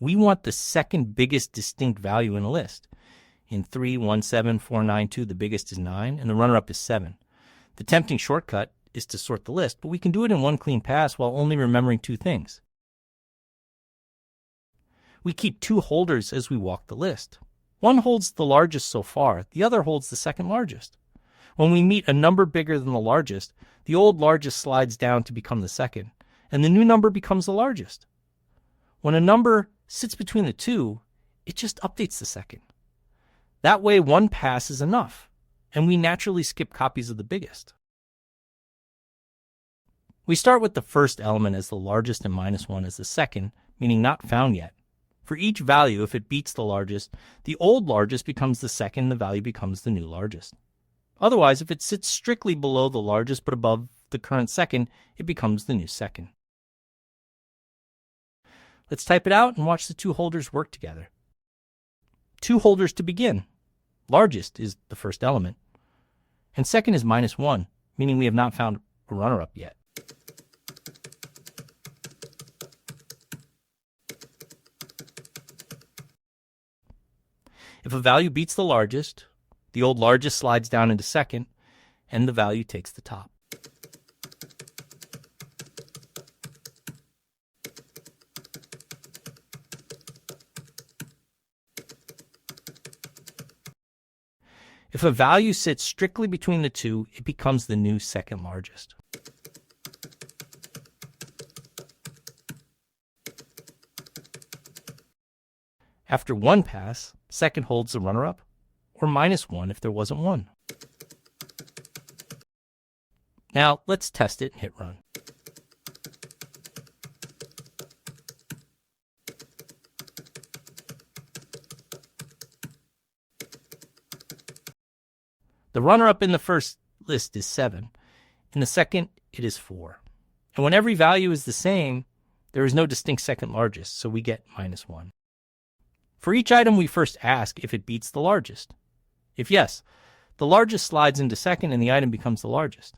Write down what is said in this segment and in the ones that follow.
We want the second biggest distinct value in a list. In 3, 1, 7, 4, 9, 2, the biggest is 9, and the runner-up is 7. The tempting shortcut is to sort the list, but we can do it in one clean pass while only remembering 2 things. We keep 2 holders as we walk the list. One holds the largest so far, the other holds the second largest. When we meet a number bigger than the largest, the old largest slides down to become the second, and the new number becomes the largest. When a number sits between the 2, it just updates the second. That way, one pass is enough, and we naturally skip copies of the biggest. We start with the first element as the largest and -1 as the second, meaning not found yet. For each value, if it beats the largest, the old largest becomes the second, the value becomes the new largest. Otherwise, if it sits strictly below the largest but above the current second, it becomes the new second. Let's type it out and watch the 2 holders work together. 2 holders to begin. Largest is the first element, and second is -1, meaning we have not found a runner-up yet. If a value beats the largest, the old largest slides down into second, and the value takes the top. If a value sits strictly between the 2, it becomes the new second largest. After one pass, second holds the runner-up, or -1 if there wasn't one. Now let's test it and hit run. The runner-up in the first list is 7. In the second, it is 4. And when every value is the same, there is no distinct second largest, so we get -1. For each item, we first ask if it beats the largest. If yes, the largest slides into second and the item becomes the largest.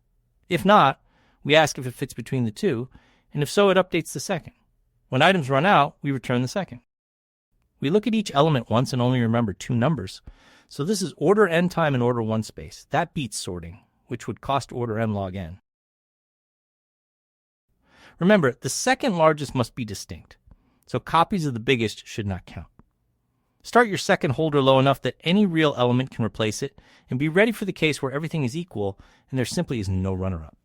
If not, we ask if it fits between the 2, and if so, it updates the second. When items run out, we return the second. We look at each element once and only remember 2 numbers. So this is order n time and order 1 space. That beats sorting, which would cost order n log n. Remember, the second largest must be distinct, so copies of the biggest should not count. Start your second holder low enough that any real element can replace it, and be ready for the case where everything is equal and there simply is no runner-up.